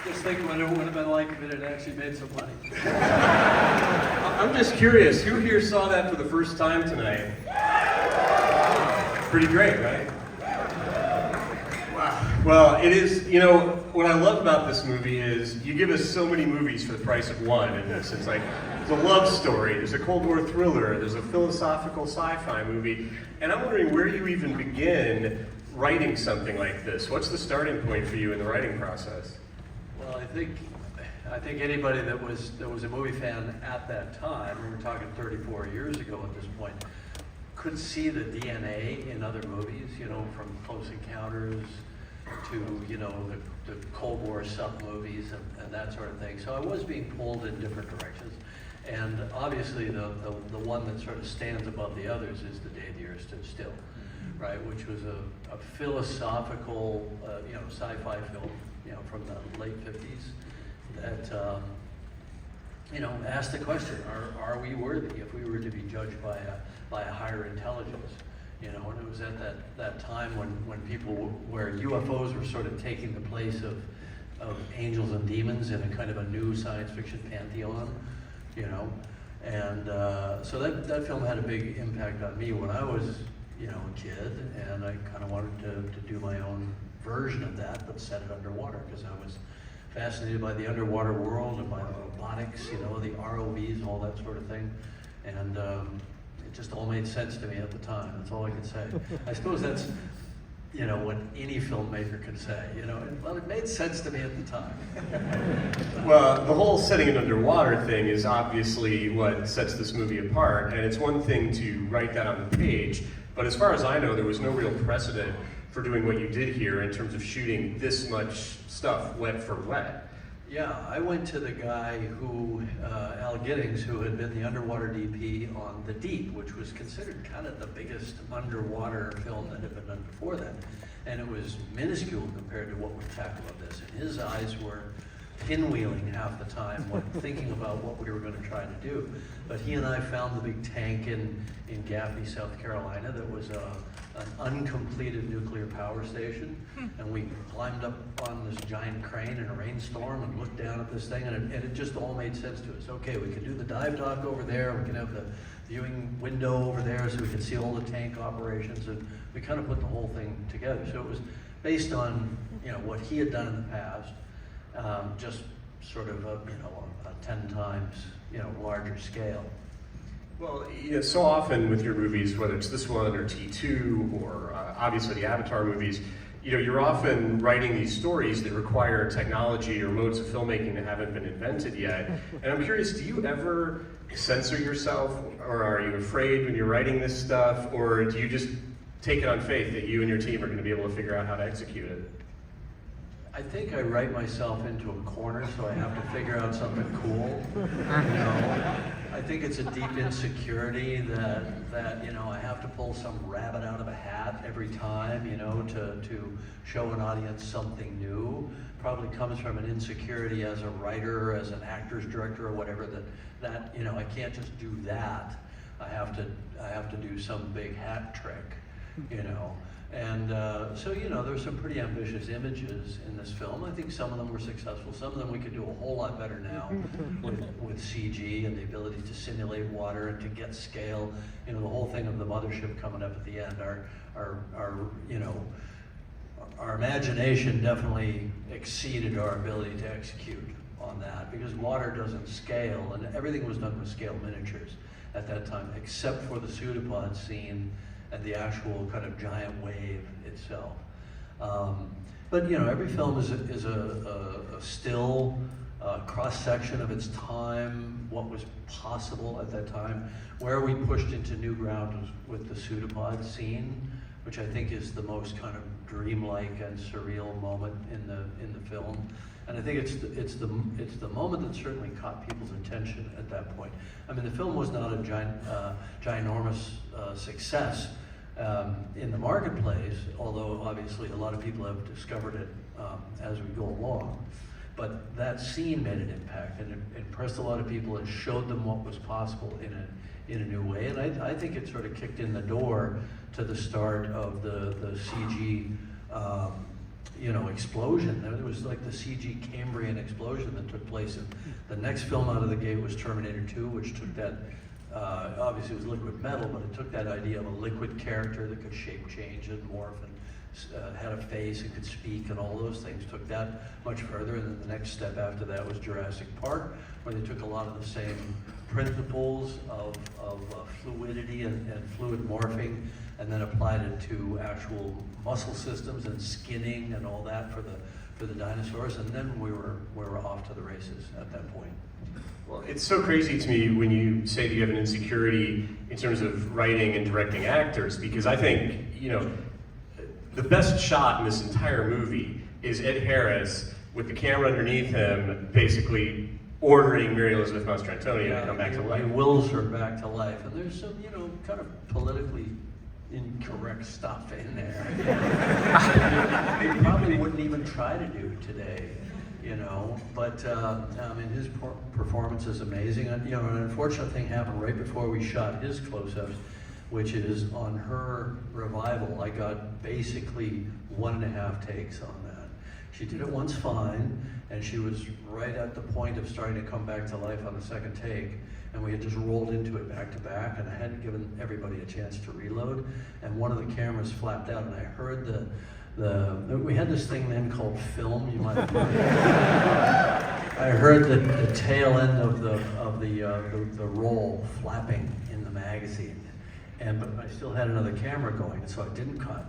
Just think what it would have been like if it had actually made some money. I'm just curious, who here saw that for the first time tonight? Pretty great, right? Wow. Well, it is, you know, what I love about this movie is you give us so many movies for the price of one in this. It's like, there's a love story, there's a Cold War thriller, there's a philosophical sci-fi movie, and I'm wondering where you even begin writing something like this. What's the starting point for you in the writing process? Well, I think anybody that was a movie fan at that time, we were talking 34 years ago at this point, could see the DNA in other movies, you know, from Close Encounters to, you know, the Cold War sub-movies and that sort of thing. So I was being pulled in different directions. And obviously the one that sort of stands above the others is The Day the Earth Stood Still, right? Which was a philosophical, you know, sci-fi film, you know, from the late 50s that, you know, asked the question, are we worthy if we were to be judged by a higher intelligence? You know, and it was at that time when people, where UFOs were sort of taking the place of angels and demons in a kind of a new science fiction pantheon, you know. And so that film had a big impact on me when I was, you know, a kid, and I kind of wanted to do my own version of that, but set it underwater, because I was fascinated by the underwater world and by the robotics, you know, the ROVs, all that sort of thing. And it just all made sense to me at the time. That's all I could say. I suppose that's, you know, what any filmmaker could say, you know. Well, it made sense to me at the time. Well, the whole setting it underwater thing is obviously what sets this movie apart, and it's one thing to write that on the page, but as far as I know, there was no real precedent for doing what you did here in terms of shooting this much stuff wet for wet. Yeah, I went to the guy who, Al Giddings, who had been the underwater DP on The Deep, which was considered kind of the biggest underwater film that had been done before that. And it was minuscule compared to what we tackled on this. And his eyes were pinwheeling half the time when thinking about what we were going to try to do. But he and I found the big tank in Gaffney, South Carolina, that was an uncompleted nuclear power station, and we climbed up on this giant crane in a rainstorm and looked down at this thing, and it just all made sense to us. Okay, we can do the dive dock over there, we can have the viewing window over there so we can see all the tank operations, and we kind of put the whole thing together. So it was based on, you know, what he had done in the past, just sort of a 10 times, you know, larger scale. Well, you know, so often with your movies, whether it's this one or T2 or obviously the Avatar movies, you know, you're often writing these stories that require technology or modes of filmmaking that haven't been invented yet. And I'm curious, do you ever censor yourself, or are you afraid when you're writing this stuff, or do you just take it on faith that you and your team are going to be able to figure out how to execute it? I think I write myself into a corner, so I have to figure out something cool. You know, I think it's a deep insecurity that you know, I have to pull some rabbit out of a hat every time, you know, to show an audience something new. Probably comes from an insecurity as a writer, as an actor's director, or whatever. That you know, I can't just do that. I have to do some big hat trick, you know. And so, you know, there's some pretty ambitious images in this film. I think some of them were successful. Some of them we could do a whole lot better now with CG and the ability to simulate water and to get scale. You know, the whole thing of the mothership coming up at the end, you know, our imagination definitely exceeded our ability to execute on that, because water doesn't scale, and everything was done with scale miniatures at that time, except for the pseudopod scene and the actual kind of giant wave itself. But you know, every film is a still cross-section of its time, what was possible at that time. Where we pushed into new ground was with the pseudopod scene, which I think is the most kind of dreamlike and surreal moment in the film. And I think it's the moment that certainly caught people's attention at that point. I mean, the film was not a ginormous success in the marketplace, although obviously a lot of people have discovered it as we go along. But that scene made an impact, and it impressed a lot of people and showed them what was possible in a new way. And I think it sort of kicked in the door to the start of the CG explosion. It was like the CG Cambrian explosion that took place. And the next film out of the gate was Terminator 2, which took that, obviously it was liquid metal, but it took that idea of a liquid character that could shape change and morph and had a face and could speak and all those things, took that much further. And then the next step after that was Jurassic Park, where they took a lot of the same principles of fluidity and fluid morphing, and then applied it to actual muscle systems and skinning and all that for the dinosaurs. And then we were off to the races at that point. Well, it's so crazy to me when you say that you have an insecurity in terms of writing and directing actors, because I think, the best shot in this entire movie is Ed Harris with the camera underneath him, basically ordering Mary Elizabeth Mastrantonio to come back to life. He wills her back to life, and there's some, kind of politically incorrect stuff in there. They probably wouldn't even try to do today, But his performance is amazing. And, an unfortunate thing happened right before we shot his close-ups, which is on her revival. I got basically 1.5 takes on that. She did it once fine, and she was right at the point of starting to come back to life on the second take, and we had just rolled into it back to back, and I hadn't given everybody a chance to reload, and one of the cameras flapped out, and I heard we had this thing then called film, you might have heard. I heard the tail end of the roll flapping in the magazine. But I still had another camera going, so I didn't cut,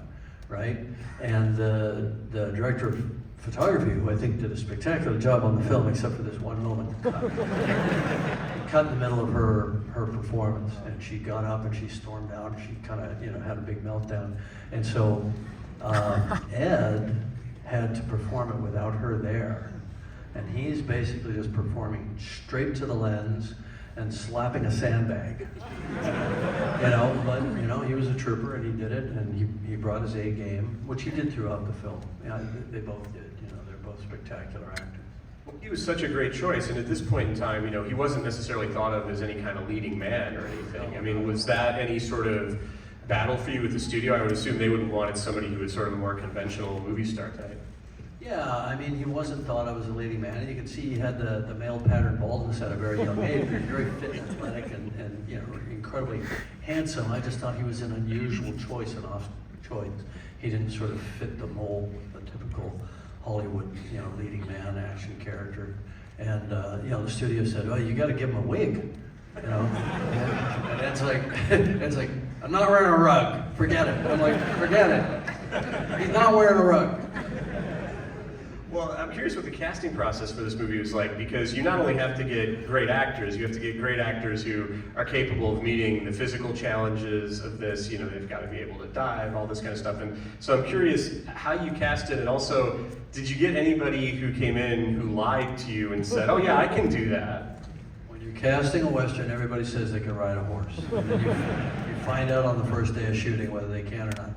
right? And the director of photography, who I think did a spectacular job on the film, except for this one moment, cut in the middle of her performance, and she got up and she stormed out, and she kind of, had a big meltdown. And so Ed had to perform it without her there. And he's basically just performing straight to the lens and slapping a sandbag. But he was a trooper and he did it, and he brought his A game, which he did throughout the film. Yeah, they both did. They're both spectacular actors. Well, he was such a great choice, and at this point in time, he wasn't necessarily thought of as any kind of leading man or anything. I mean, was that any sort of battle for you with the studio? I would assume they would have wanted somebody who was sort of a more conventional movie star type. Yeah, he wasn't thought of as a leading man. And you can see he had the male pattern baldness at a very young age. He was very fit and athletic and incredibly handsome. I just thought he was an unusual choice, an off choice. He didn't sort of fit the mold, the typical Hollywood, leading man action character. And the studio said, "Oh, you got to give him a wig," And it's like, "I'm not wearing a rug. Forget it." I'm like, "Forget it. He's not wearing a rug." Well, I'm curious what the casting process for this movie was like, because you not only have to get great actors, you have to get great actors who are capable of meeting the physical challenges of this. They've got to be able to dive, all this kind of stuff. And so I'm curious how you cast it, and also, did you get anybody who came in who lied to you and said, "Oh yeah, I can do that"? When you're casting a Western, everybody says they can ride a horse. And then you find out on the first day of shooting whether they can or not.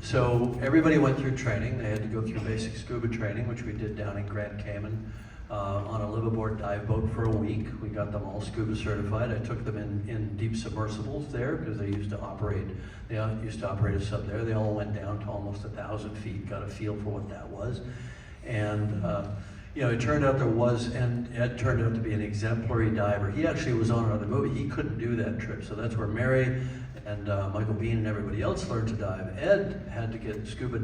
So everybody went through training. They had to go through basic scuba training, which we did down in Grand Cayman on a liveaboard dive boat for a week. We got them all scuba certified. I took them in deep submersibles there because they used to operate a sub there. They all went down to almost 1,000 feet, got a feel for what that was. And it turned out and Ed turned out to be an exemplary diver. He actually was on another movie. He couldn't do that trip, so that's where Mary and Michael Biehn and everybody else learned to dive. Ed had to get scuba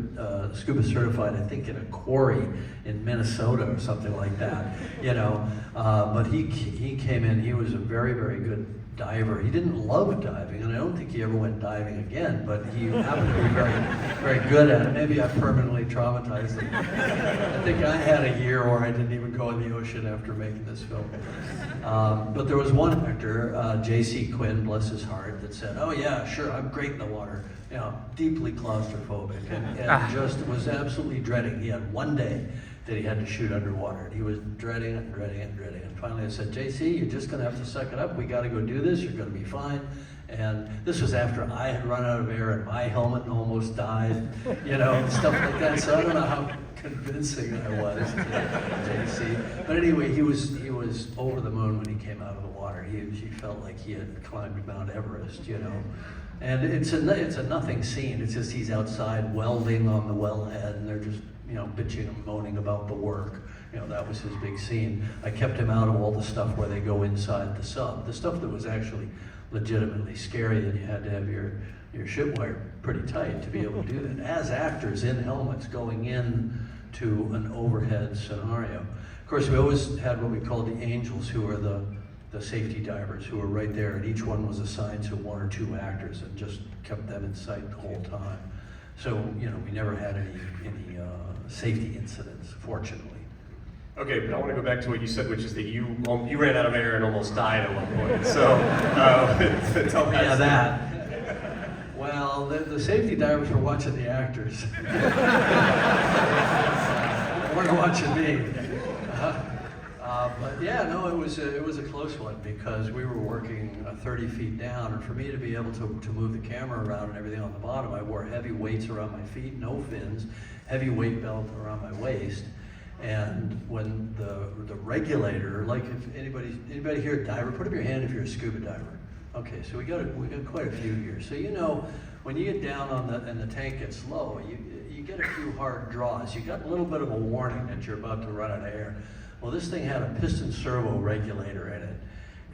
certified, I think, in a quarry in Minnesota or something like that, But he came in. He was a very, very good diver. He didn't love diving, and I don't think he ever went diving again, but he happened to be very, very good at it. Maybe I permanently traumatized him. I think I had a year where I didn't even go in the ocean after making this film. But there was one actor, J.C. Quinn, bless his heart, that said, "Oh yeah, sure, I'm great in the water." Deeply claustrophobic, and just was absolutely dreading. He had one day that he had to shoot underwater. He was dreading it. And finally I said, "JC, you're just gonna have to suck it up. We gotta go do this. You're gonna be fine." And this was after I had run out of air in my helmet and almost died, stuff like that. So I don't know how convincing I was to JC. But anyway, he was over the moon when he came out of the water. He felt like he had climbed Mount Everest, And it's a nothing scene. It's just he's outside welding on the wellhead, and they're just bitching and moaning about the work. That was his big scene. I kept him out of all the stuff where they go inside the sub. The stuff that was actually legitimately scary, and you had to have your shit wired pretty tight to be able to do that. As actors in helmets going in to an overhead scenario. Of course, we always had what we called the angels, who were the safety divers, who were right there, and each one was assigned to one or two actors and just kept them in sight the whole time. So, we never had any safety incidents, fortunately. Okay, but I want to go back to what you said, which is that you ran out of air and almost died at one point. So, tell me. Yeah, that. Well, the safety divers were watching the actors. They weren't watching me. But yeah, no, it was a close one, because we were working 30 feet down, and for me to be able to move the camera around and everything on the bottom, I wore heavy weights around my feet, no fins, heavy weight belt around my waist. And when the regulator, like if anybody here a diver, put up your hand if you're a scuba diver. Okay, so we got quite a few here. So when you get down and the tank gets low, you get a few hard draws. You got a little bit of a warning that you're about to run out of air. Well, this thing had a piston servo regulator in it,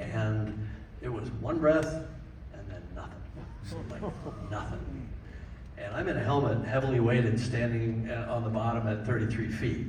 and it was one breath and then nothing, like nothing. And I'm in a helmet, heavily weighted, standing on the bottom at 33 feet.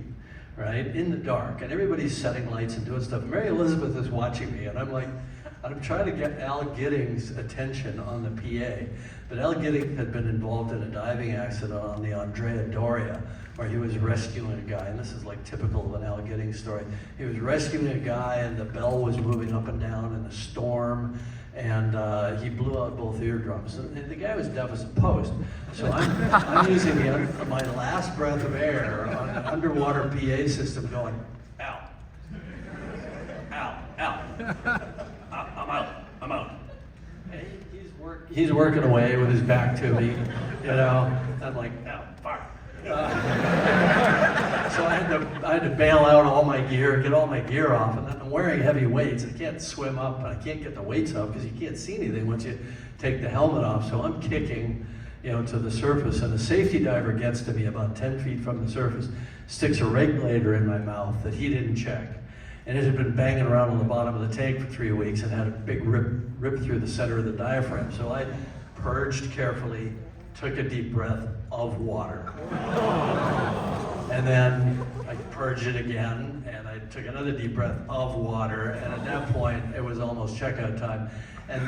Right, in the dark, and everybody's setting lights and doing stuff. Mary Elizabeth is watching me, and I'm trying to get Al Gidding's attention on the PA. But Al Gidding had been involved in a diving accident on the Andrea Doria, where he was rescuing a guy, and this is like typical of an Al Gidding story. He was rescuing a guy, and the bell was moving up and down in the storm, and he blew out both eardrums. And the guy was deaf as a post. So I'm using my last breath of air on an underwater PA system going, Al, Al, Al, I'm out. And he's working away with his back to me, I'm like, Al, fire. So I had to bail out all my gear, get all my gear off, and then I'm wearing heavy weights. I can't swim up, and I can't get the weights up because you can't see anything once you take the helmet off. So I'm kicking, to the surface, and the safety diver gets to me about 10 feet from the surface, sticks a regulator in my mouth that he didn't check. And it had been banging around on the bottom of the tank for 3 weeks and had a big rip through the center of the diaphragm. So I purged carefully, took a deep breath of water. And then I purged it again, and I took another deep breath of water, and at that point, it was almost checkout time. And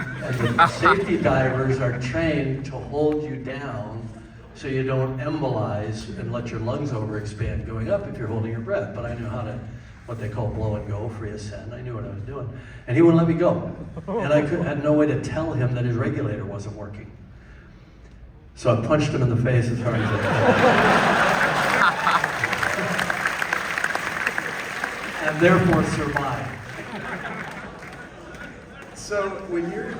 the safety divers are trained to hold you down so you don't embolize and let your lungs overexpand going up if you're holding your breath. But I knew how to, what they call blow and go, free ascend. I knew what I was doing. And he wouldn't let me go. And I had no way to tell him that his regulator wasn't working. So I punched him in the face as hard as I could. And therefore survived. So when you're,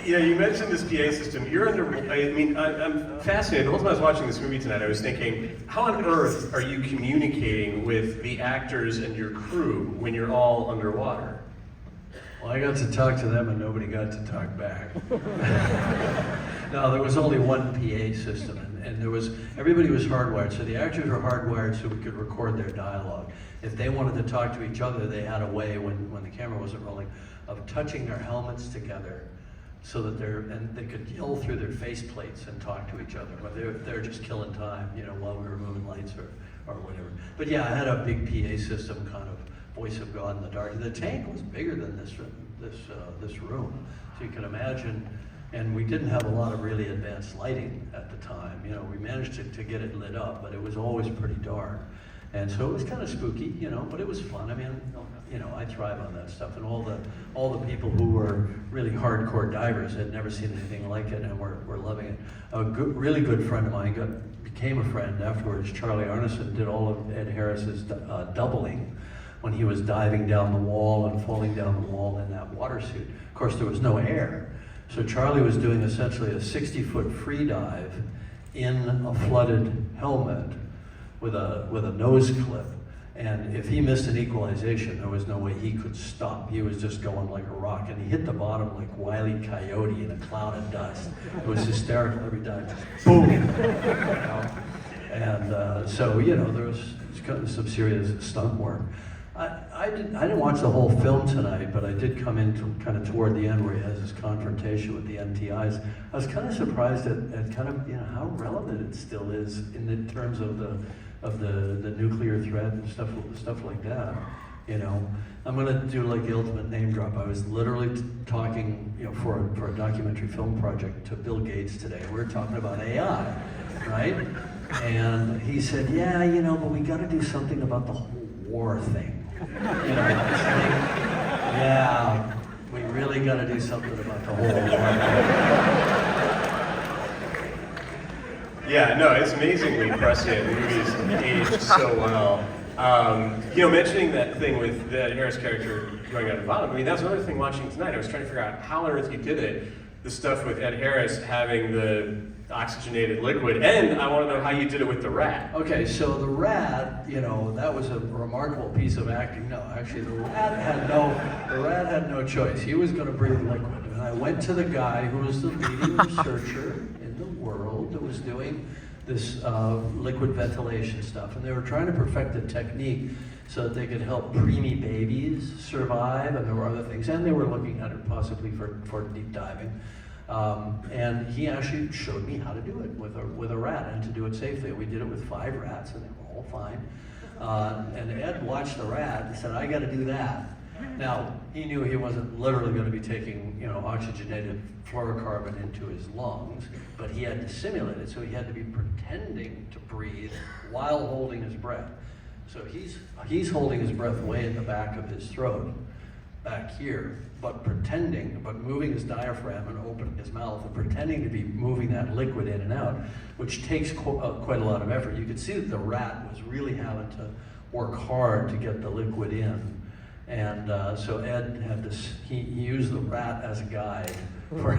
you mentioned this PA system. You're I'm fascinated. The whole time I was watching this movie tonight, I was thinking, how on earth are you communicating with the actors and your crew when you're all underwater? Well, I got to talk to them and nobody got to talk back. No, there was only one PA system, and everybody was hardwired. So the actors were hardwired so we could record their dialogue. If they wanted to talk to each other, they had a way, when the camera wasn't rolling, of touching their helmets together so that they could yell through their face plates and talk to each other. But they're just killing time, while we were moving lights or whatever. But yeah, I had a big PA system, kind of voice of God in the dark. The tank was bigger than this room, so you can imagine. And we didn't have a lot of really advanced lighting at the time. We managed to get it lit up, but it was always pretty dark. And so it was kind of spooky, but it was fun. I mean, I thrive on that stuff. And all the people who were really hardcore divers had never seen anything like it and were loving it. A really good friend of mine became a friend afterwards. Charlie Arneson did all of Ed Harris's doubling when he was diving down the wall and falling down the wall in that water suit. Of course, there was no air. So Charlie was doing essentially a 60-foot free dive in a flooded helmet with a nose clip. And if he missed an equalization, there was no way he could stop. He was just going like a rock, and he hit the bottom like Wile E. Coyote in a cloud of dust. It was hysterical every time. Boom! You know? And so, you know, there was kind of some serious stunt work. I didn't watch the whole film tonight, but I did come in kind of toward the end where he has this confrontation with the NTIs. I was kind of surprised at kind of, you know, how relevant it still is in the terms of the nuclear threat and stuff like that. You know, I'm gonna do like the ultimate name drop. I was literally talking, you know, for a documentary film project to Bill Gates today. We were talking about AI, right? And he said, yeah, you know, but we got to do something about the whole war thing. You know, it's like, yeah, we really got to do something about the whole war thing. Yeah, no, it's amazingly prescient. The movie's aged so well. You know, mentioning that thing with the Ed Harris character going out of the bottom, I mean, that's another thing watching tonight. I was trying to figure out how on earth you did it. The stuff with Ed Harris having the oxygenated liquid, and I want to know how you did it with the rat. Okay, so the rat, you know, that was a remarkable piece of acting. No, actually, the rat had no choice. He was going to breathe liquid, and I went to the guy who was the leading researcher in the world that was doing this liquid ventilation stuff, and they were trying to perfect the technique so that they could help preemie babies survive, and there were other things, and they were looking at it possibly for deep diving. And he actually showed me how to do it with a rat and to do it safely. We did it with 5 rats, and they were all fine. And Ed watched the rat and said, I got to do that. Now, he knew he wasn't literally going to be taking, you know, oxygenated fluorocarbon into his lungs, but he had to simulate it, so he had to be pretending to breathe while holding his breath. So he's holding his breath way in the back of his throat, back here, but moving his diaphragm and opening his mouth and pretending to be moving that liquid in and out, which takes quite a lot of effort. You could see that the rat was really having to work hard to get the liquid in. And so Ed had this, he used the rat as a guide for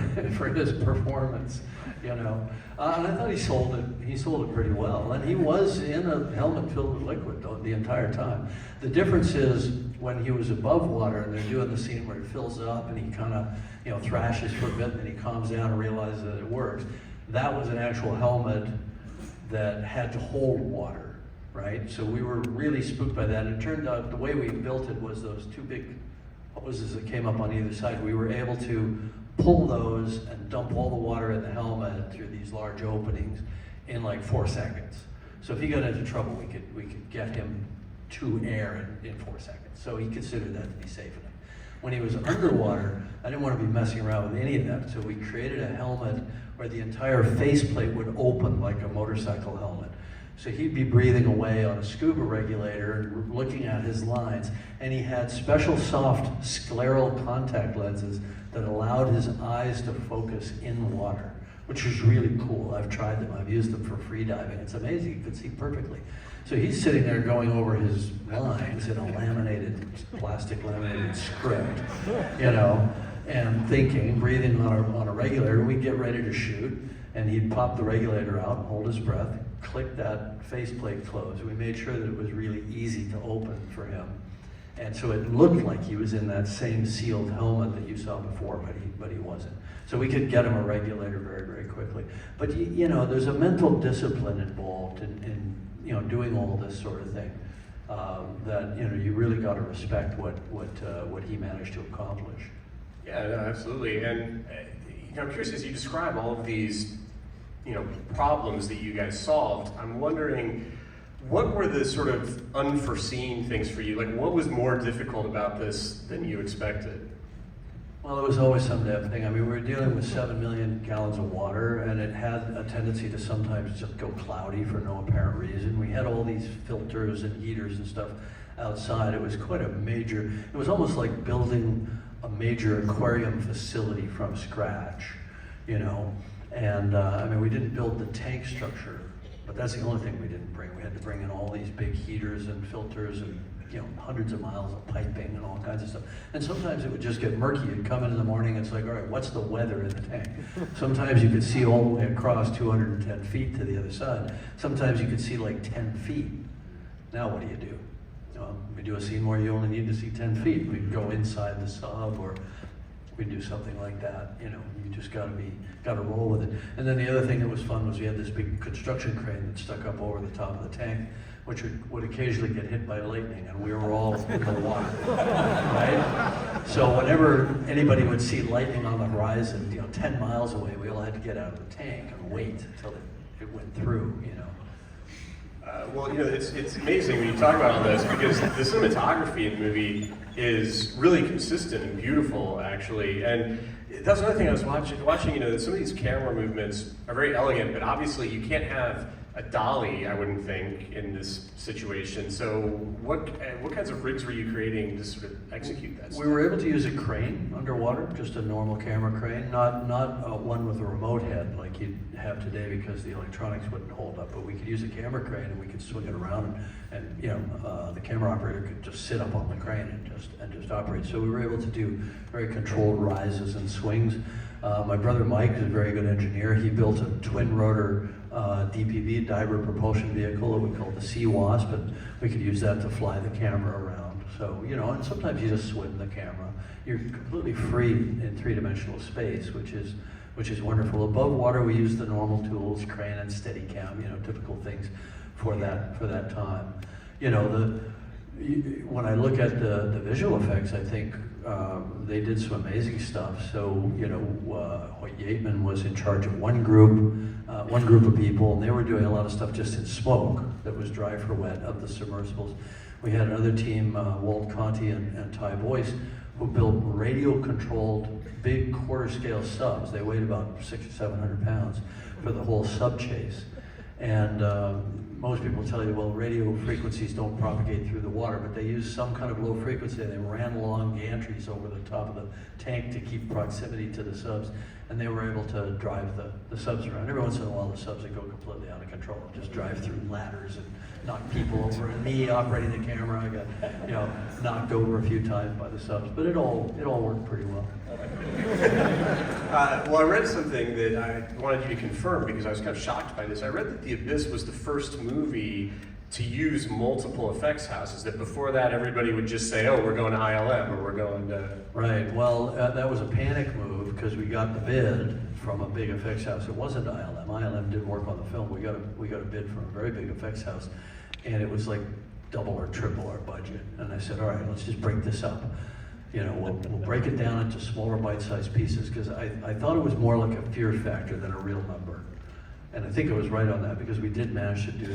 his performance, you know. And I thought he sold it pretty well. And he was in a helmet filled with liquid the entire time. The difference is when he was above water and they're doing the scene where it fills up and he kind of, you know, thrashes for a bit and then he calms down and realizes that it works. That was an actual helmet that had to hold water, right? So we were really spooked by that. It turned out the way we built it was those 2 big hoses that came up on either side. We were able to pull those and dump all the water in the helmet through these large openings in like 4 seconds. So if he got into trouble, we could get him to air in 4 seconds. So he considered that to be safe enough. When he was underwater, I didn't want to be messing around with any of that, so we created a helmet where the entire faceplate would open like a motorcycle helmet. So he'd be breathing away on a scuba regulator, looking at his lines, and he had special soft scleral contact lenses that allowed his eyes to focus in water, which was really cool. I've tried them, I've used them for free diving. It's amazing, you could see perfectly. So he's sitting there going over his lines in a plastic laminated script, you know, and thinking, breathing on a regulator. We'd get ready to shoot, and he'd pop the regulator out, hold his breath, click that faceplate closed. We made sure that it was really easy to open for him. And so it looked like he was in that same sealed helmet that you saw before, but he wasn't. So we could get him a regulator very, very quickly. But you know, there's a mental discipline involved in you know, doing all this sort of thing. That, you know, you really got to respect what he managed to accomplish. Yeah, no, absolutely. And you know, I'm curious, as you describe all of these, you know, problems that you guys solved, I'm wondering, what were the sort of unforeseen things for you? Like, what was more difficult about this than you expected? Well, it was always some damn thing. I mean, we were dealing with 7 million gallons of water, and it had a tendency to sometimes just go cloudy for no apparent reason. We had all these filters and heaters and stuff outside. It was quite a major, it was almost like building a major aquarium facility from scratch, you know? And I mean, we didn't build the tank structure, but that's the only thing we didn't bring. We had to bring in all these big heaters and filters and, you know, hundreds of miles of piping and all kinds of stuff. And sometimes it would just get murky. You'd come in the morning, it's like, all right, what's the weather in the tank? Sometimes you could see all the way across 210 feet to the other side. Sometimes you could see like 10 feet. Now what do you do? We do a scene where you only need to see 10 feet. We can go inside the sub, or we do something like that. You know, you just gotta roll with it. And then the other thing that was fun was we had this big construction crane that stuck up over the top of the tank, which would occasionally get hit by lightning, and we were all in the water, right? So whenever anybody would see lightning on the horizon, 10 miles away, we all had to get out of the tank and wait until it went through, Well, it's amazing when you talk about all this, because the cinematography in the movie is really consistent and beautiful, actually. And that's another thing I was watching, some of these camera movements are very elegant, but obviously you can't have a dolly, I wouldn't think, in this situation. So what kinds of rigs were you creating to sort of execute that stuff? We were able to use a crane underwater, just a normal camera crane, not one with a remote head like you'd have today, because the electronics wouldn't hold up. But we could use a camera crane and we could swing it around, and the camera operator could just sit up on the crane and just operate. So we were able to do very controlled rises and swings. My brother Mike is a very good engineer. He built a twin rotor DPV, diver propulsion vehicle, that we call the Sea Wasp, and we could use that to fly the camera around. So, and sometimes you just swim the camera. You're completely free in three-dimensional space, which is wonderful. Above water, we use the normal tools, crane and Steadicam, typical things for that time. When I look at the visual effects, I think they did some amazing stuff. So, Hoyt Yateman was in charge of one group of people, and they were doing a lot of stuff just in smoke that was dry for wet of the submersibles. We had another team, Walt Conti and Ty Boyce, who built radio-controlled big quarter-scale subs. They weighed about 600 or 700 pounds for the whole sub chase. And most people tell you, well, radio frequencies don't propagate through the water, but they used some kind of low frequency. They ran long gantries over the top of the tank to keep proximity to the subs, and they were able to drive the subs around. Every once in a while, the subs would go completely out of control, just drive through ladders and knock people over. And me operating the camera, I got knocked over a few times by the subs, but it all worked pretty well. Well, I read something that I wanted you to confirm, because I was kind of shocked by this. I read that The Abyss was the first movie to use multiple effects houses, that before that everybody would just say, oh, we're going to ILM, or we're going to... Right, well, that was a panic move, because we got the bid from a big effects house. It wasn't ILM. ILM didn't work on the film. We got a bid from a very big effects house, and it was like double or triple our budget. And I said, all right, let's just break this up. We'll break it down into smaller bite-sized pieces, because I thought it was more like a fear factor than a real number. And I think it was right on that, because we did manage to do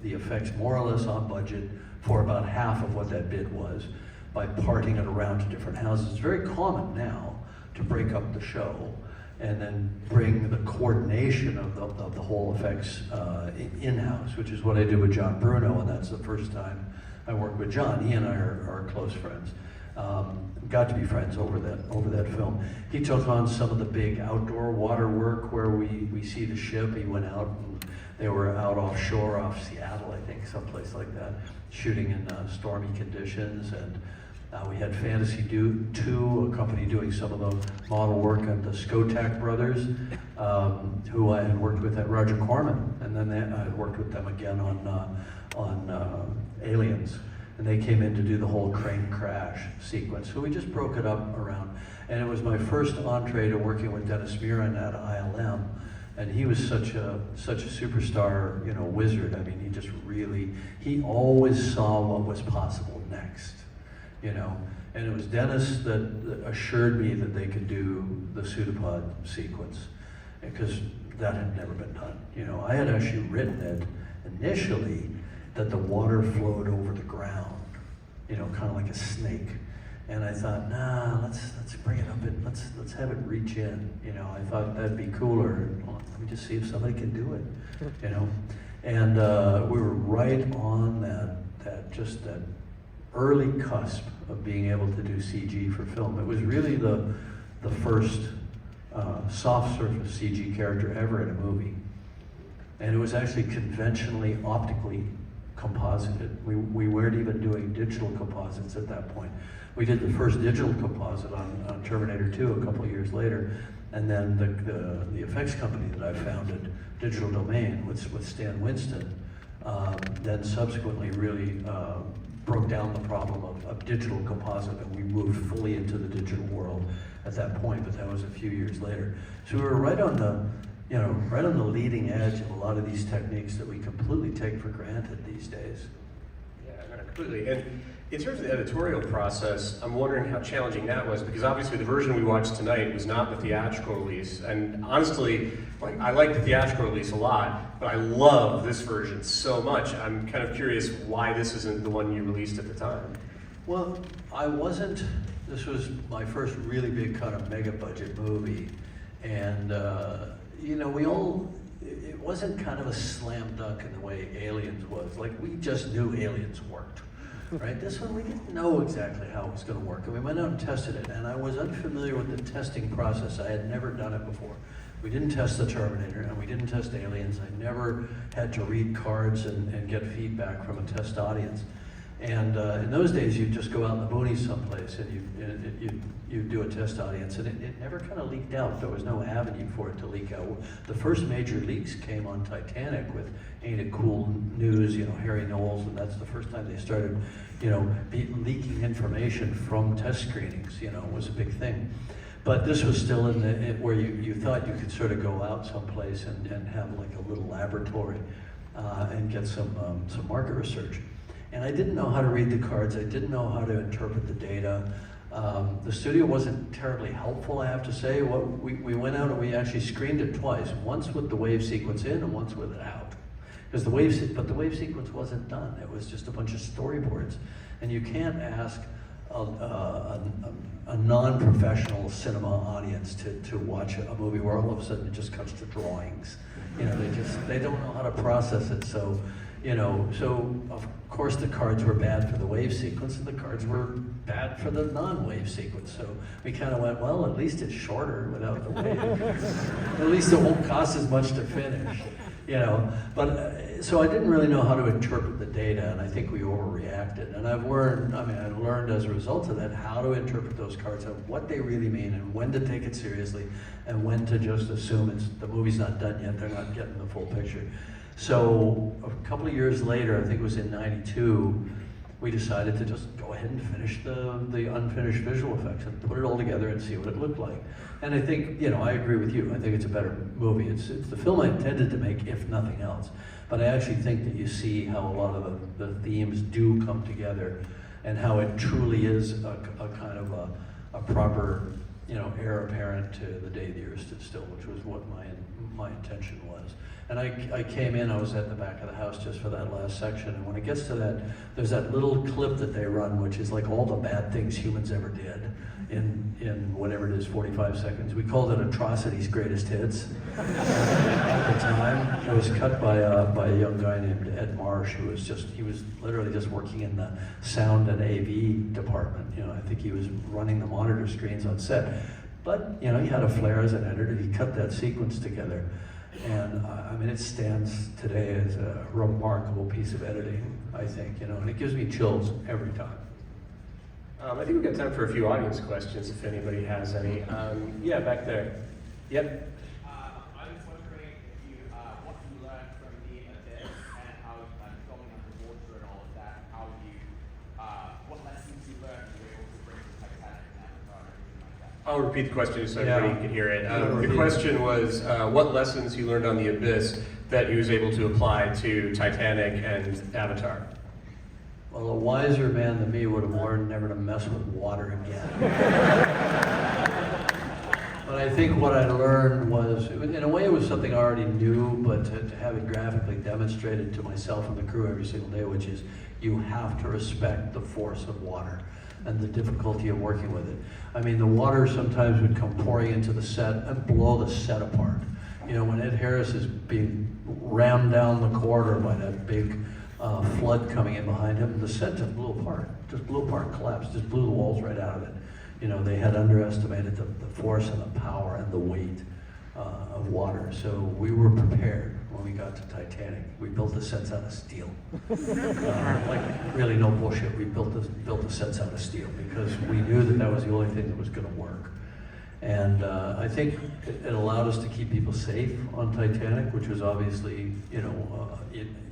the effects more or less on budget for about half of what that bid was, by parting it around to different houses. It's very common now to break up the show and then bring the coordination of the whole effects in-house, which is what I did with John Bruno, and that's the first time I worked with John. He and I are close friends. Got to be friends over that film. He took on some of the big outdoor water work where we see the ship. He went out, and they were out offshore off Seattle, I think, someplace like that, shooting in stormy conditions. And we had Fantasy 2, a company doing some of the model work, and the Skotak brothers, who I had worked with at Roger Corman, and then I had worked with them again on Aliens. And they came in to do the whole crane crash sequence. So we just broke it up around. And it was my first entree to working with Dennis Muren at ILM. And he was such a superstar, wizard. I mean, he always saw what was possible next, And it was Dennis that assured me that they could do the pseudopod sequence, because that had never been done. I had actually written it initially that the water flowed over the ground, kind of like a snake. And I thought, nah, let's bring it up and let's have it reach in. I thought that'd be cooler. Well, let me just see if somebody can do it, And we were right on that early cusp of being able to do CG for film. It was really the first soft surface CG character ever in a movie. And it was actually conventionally optically composited. We weren't even doing digital composites at that point. We did the first digital composite on Terminator 2 a couple of years later, and then the effects company that I founded, Digital Domain, with Stan Winston, then subsequently really broke down the problem of digital composite, and we moved fully into the digital world at that point, but that was a few years later. So we were right on the, right on the leading edge of a lot of these techniques that we completely take for granted these days. Yeah, no, completely. And in terms of the editorial process, I'm wondering how challenging that was, because obviously the version we watched tonight was not the theatrical release. And honestly, I like the theatrical release a lot, but I love this version so much. I'm kind of curious why this isn't the one you released at the time. Well, this was my first really big kind of mega budget movie. And, it wasn't kind of a slam dunk in the way Aliens was. Like, we just knew Aliens worked. Right? This one, we didn't know exactly how it was going to work, and we went out and tested it, and I was unfamiliar with the testing process. I had never done it before. We didn't test the Terminator, and we didn't test Aliens. I never had to read cards and get feedback from a test audience. And in those days, you'd just go out in the boonies someplace, and you'd do a test audience, and it never kind of leaked out. There was no avenue for it to leak out. The first major leaks came on Titanic with Ain't It Cool News, Harry Knowles, and that's the first time they started, leaking information from test screenings, was a big thing. But this was still in where you thought you could sort of go out someplace and have like a little laboratory and get some market research. And I didn't know how to read the cards. I didn't know how to interpret the data. The studio wasn't terribly helpful, I have to say. We went out and we actually screened it twice, once with the wave sequence in and once with it out. Because the wave sequence wasn't done. It was just a bunch of storyboards. And you can't ask a non-professional cinema audience to watch a movie where all of a sudden it just cuts to drawings. They don't know how to process it. So of course the cards were bad for the wave sequence and the cards were bad for the non-wave sequence. So we kind of went, well, at least it's shorter without the wave. At least it won't cost as much to finish, But so I didn't really know how to interpret the data, and I think we overreacted. And I learned as a result of that how to interpret those cards and what they really mean and when to take it seriously and when to just assume the movie's not done yet, they're not getting the full picture. So a couple of years later, I think it was in '92, we decided to just go ahead and finish the unfinished visual effects and put it all together and see what it looked like. And I think, I agree with you. I think it's a better movie. It's the film I intended to make, if nothing else. But I actually think that you see how a lot of the themes do come together and how it truly is a kind of a proper, heir apparent to The Day the Earth Stood Still, which was what my intention was. And I came in, I was at the back of the house just for that last section, and when it gets to that, there's that little clip that they run, which is like all the bad things humans ever did in whatever it is, 45 seconds. We called it Atrocity's Greatest Hits at the time. It was cut by a young guy named Ed Marsh, he was literally just working in the sound and AV department. I think he was running the monitor screens on set. But, he had a flair as an editor, he cut that sequence together. And it stands today as a remarkable piece of editing, I think, and it gives me chills every time. I think we've got time for a few audience questions if anybody has any. Yeah, back there. Yep. I was wondering what you learned from being a bit and how filming underwater and all of that, what lessons you learned you were able to bring to Titanic and Avatar and everything like that. I'll repeat the question so everybody can hear it. The question was, what lessons you learned on The Abyss that you was able to apply to Titanic and Avatar? Well, a wiser man than me would have learned never to mess with water again. But I think what I learned was, in a way it was something I already knew, but to have it graphically demonstrated to myself and the crew every single day, which is you have to respect the force of water and the difficulty of working with it. The water sometimes would come pouring into the set and blow the set apart. When Ed Harris is being rammed down the corridor by that big flood coming in behind him, the set just blew apart, collapsed, just blew the walls right out of it. They had underestimated the force and the power and the weight of water. So we were prepared when we got to Titanic. We built the sets out of steel. Really no bullshit. We built the sets out of steel because we knew that was the only thing that was going to work. And I think it allowed us to keep people safe on Titanic, which was obviously,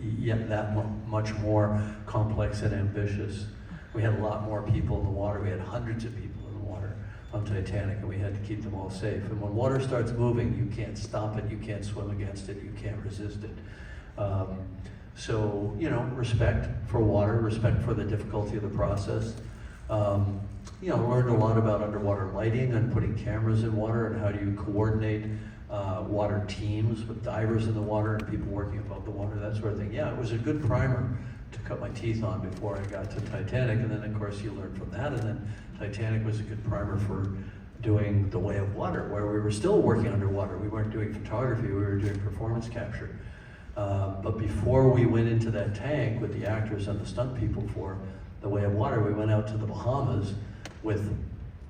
yet that much more complex and ambitious. We had a lot more people in the water. We had hundreds of people in the water on Titanic, and we had to keep them all safe. And when water starts moving, you can't stop it, you can't swim against it, you can't resist it. So, respect for water, respect for the difficulty of the process. Learned a lot about underwater lighting and putting cameras in water and how do you coordinate water teams with divers in the water and people working above the water, that sort of thing. Yeah, it was a good primer to cut my teeth on before I got to Titanic, and then of course you learn from that, and then Titanic was a good primer for doing The Way of Water, where we were still working underwater. We weren't doing photography, we were doing performance capture. But before we went into that tank with the actors and the stunt people for The Way of Water, we went out to the Bahamas with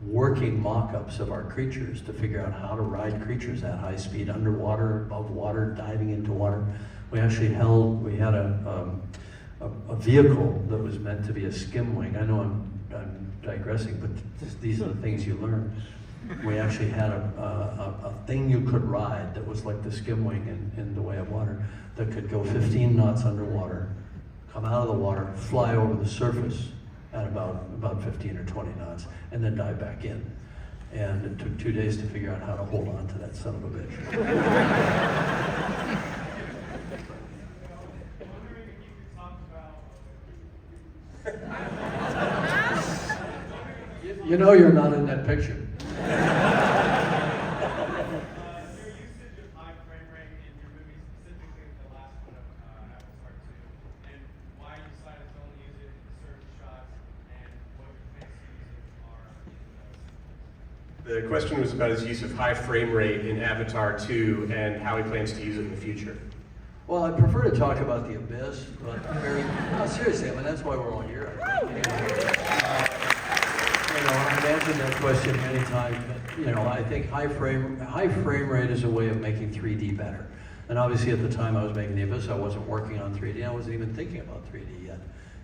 working mock-ups of our creatures to figure out how to ride creatures at high speed, underwater, above water, diving into water. We actually we had a vehicle that was meant to be a skim wing. I know I'm digressing, but these are the things you learn. We actually had a thing you could ride that was like the skim wing in The Way of Water that could go 15 knots underwater, come out of the water, fly over the surface at about 15 or 20 knots, and then dive back in. And it took 2 days to figure out how to hold on to that son of a bitch. You're not in that picture. The question was about his use of high frame rate in Avatar 2 and how he plans to use it in the future. Well, I prefer to talk about the abyss, but seriously, that's why we're all here. I've answered that question many times, but I think high frame rate is a way of making 3D better. And obviously at the time I was making the abyss, I wasn't working on 3D. I wasn't even thinking about 3D yet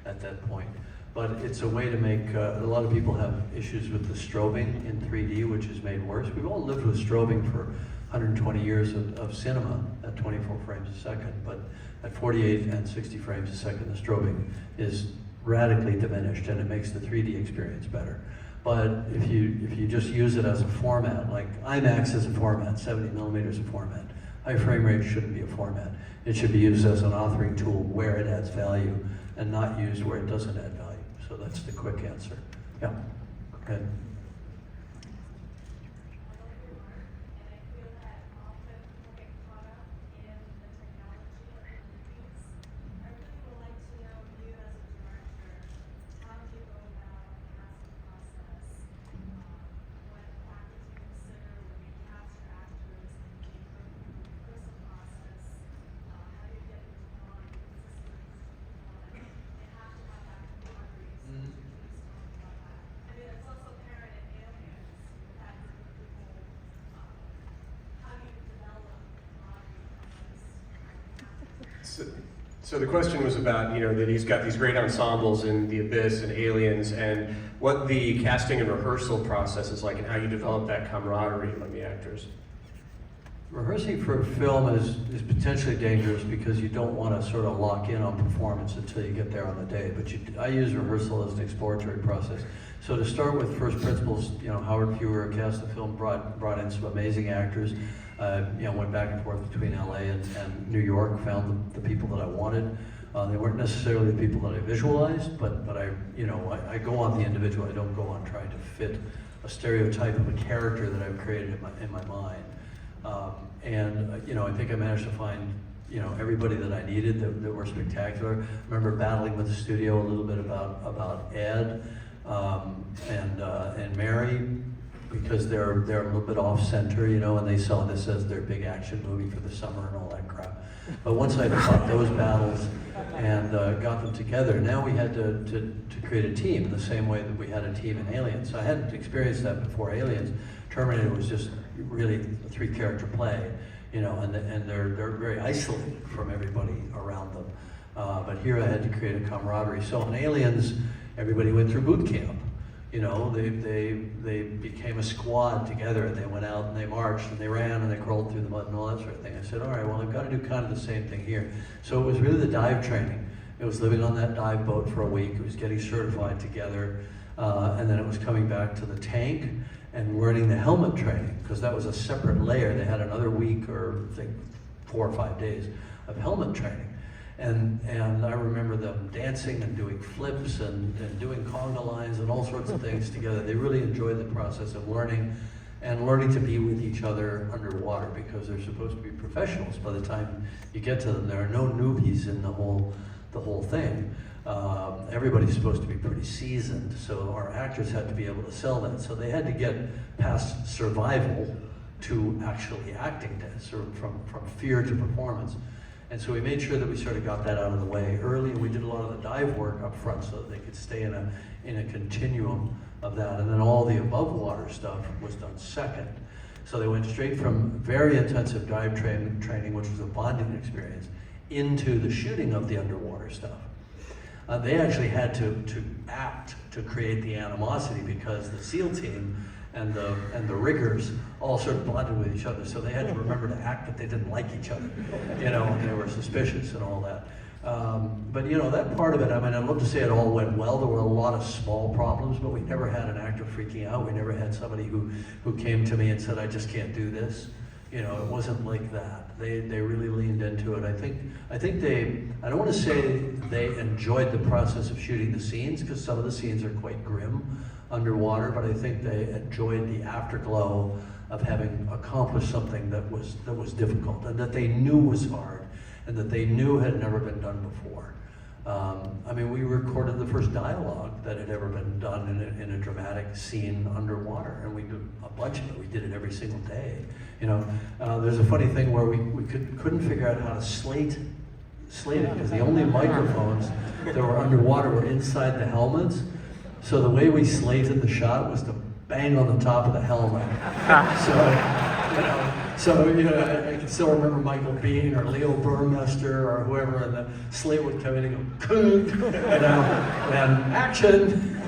at that point. But it's a way to make, a lot of people have issues with the strobing in 3D, which is made worse. We've all lived with strobing for 120 years of cinema at 24 frames a second, but at 48 and 60 frames a second, the strobing is radically diminished and it makes the 3D experience better. But if you just use it as a format, like IMAX is a format, 70 millimeters a format, high frame rate shouldn't be a format. It should be used as an authoring tool where it adds value and not used where it doesn't add value. So that's the quick answer. Yeah, go ahead. So the question was about, that he's got these great ensembles in The Abyss and Aliens, and what the casting and rehearsal process is like, and how you develop that camaraderie among the actors. Rehearsing for a film is potentially dangerous because you don't want to sort of lock in on performance until you get there on the day. But I use rehearsal as an exploratory process. So to start with first principles, Howard Fewer cast the film, brought in some amazing actors. Went back and forth between LA and New York, found the people that I wanted. They weren't necessarily the people that I visualized, but I go on the individual. I don't go on trying to fit a stereotype of a character that I've created in my mind. I think I managed to find everybody that I needed that were spectacular. I remember battling with the studio a little bit about Ed and Mary, because they're a little bit off center, and they saw this as their big action movie for the summer and all that crap. But once I fought those battles and got them together, now we had to create a team in the same way that we had a team in Aliens. I hadn't experienced that before Aliens. Terminator was just really a 3-character play, and they're very isolated from everybody around them. But here I had to create a camaraderie. So in Aliens, everybody went through boot camp. You know, they became a squad together, and they went out and they marched and they ran and they crawled through the mud and all that sort of thing. I said, all right, well, I've got to do kind of the same thing here. So it was really the dive training. It was living on that dive boat for a week. It was getting certified together, and then it was coming back to the tank and learning the helmet training, because that was a separate layer. They had another week, or I think 4 or 5 days of helmet training. And I remember them dancing and doing flips and doing conga lines and all sorts of things together. They really enjoyed the process of learning, and learning to be with each other underwater, because they're supposed to be professionals. By the time you get to them, there are no newbies in the whole thing. Everybody's supposed to be pretty seasoned, so our actors had to be able to sell that. So they had to get past survival to actually acting this, or from fear to performance. And so we made sure that we sort of got that out of the way early, and we did a lot of the dive work up front so that they could stay in a continuum of that. And then all the above water stuff was done second. So they went straight from very intensive dive training, which was a bonding experience, into the shooting of the underwater stuff. They actually had to act to create the animosity, because the SEAL team and the riggers all sort of bonded with each other, so they had to remember to act that they didn't like each other, you know, and they were suspicious and all that. But you know, that part of it, I mean, I'd love to say it all went well. There were a lot of small problems, but we never had an actor freaking out. We never had somebody who came to me and said, I just can't do this. You know, it wasn't like that. They really leaned into it. I think I don't want to say they enjoyed the process of shooting the scenes, because some of the scenes are quite grim underwater, but I think they enjoyed the afterglow of having accomplished something that was difficult, and that they knew was hard, and that they knew had never been done before. I mean, we recorded the first dialogue that had ever been done in a dramatic scene underwater, and we did a bunch of it. We did it every single day. You know, there's a funny thing where we couldn't figure out how to slate it, because the only microphones that were underwater were inside the helmets. So the way we slated the shot was to bang on the top of the helmet. So I can still remember Michael Biehn or Leo Burmester or whoever, and the slate would come in and go, and action.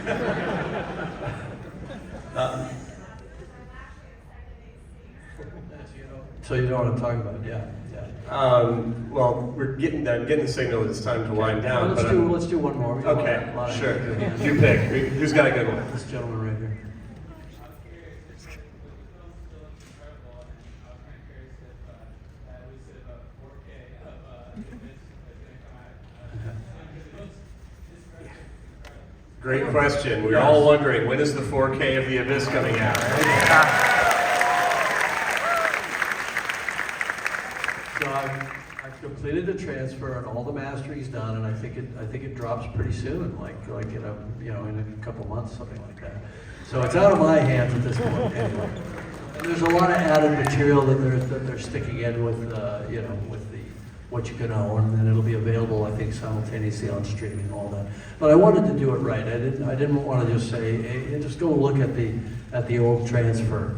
So you know what I'm talking about, yeah. Well, we're getting the signal that it's time to wind down. Let's do one more. Okay, sure. You pick. Who's got a good one? This gentleman right here. Great question. We're all wondering, when is the 4K of The Abyss coming out? So I've completed the transfer, and all the mastering's done, and I think it drops pretty soon, like in a couple months, something like that. So it's out of my hands at this point anyway. And there's a lot of added material that they're sticking in with with what you can own, and then it'll be available, I think, simultaneously on streaming and all that. But I wanted to do it right. I didn't want to just say, hey, just go look at the old transfer,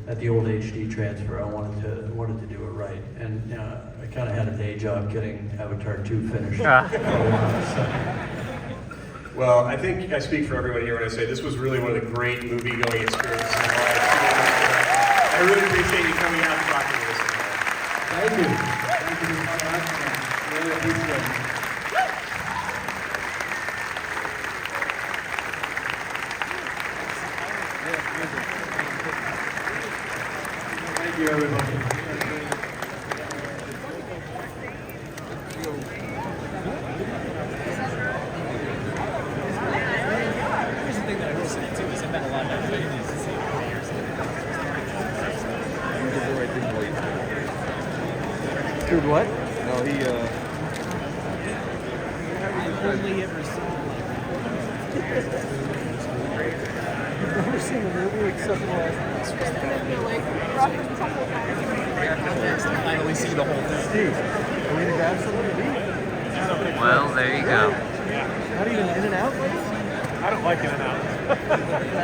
at the old HD transfer. I wanted to do it right, and I kind of had a day job getting Avatar 2 finished for a while. So. Well, I think I speak for everyone here when I say this was really one of the great movie-going experiences in my life. I really appreciate you coming out and talking to us tonight. Thank you. Thank you very much. Really appreciate it. Thank you, everybody. Here's the thing that I will say too, is I met a lot of my ladies to see players Dude, what? No, he only ever saw I've never seen a movie except I only see the whole thing. Steve, are we gonna grab something to eat? Well, there you go. Not even In-N-Out, buddy? I don't like In-N-Out.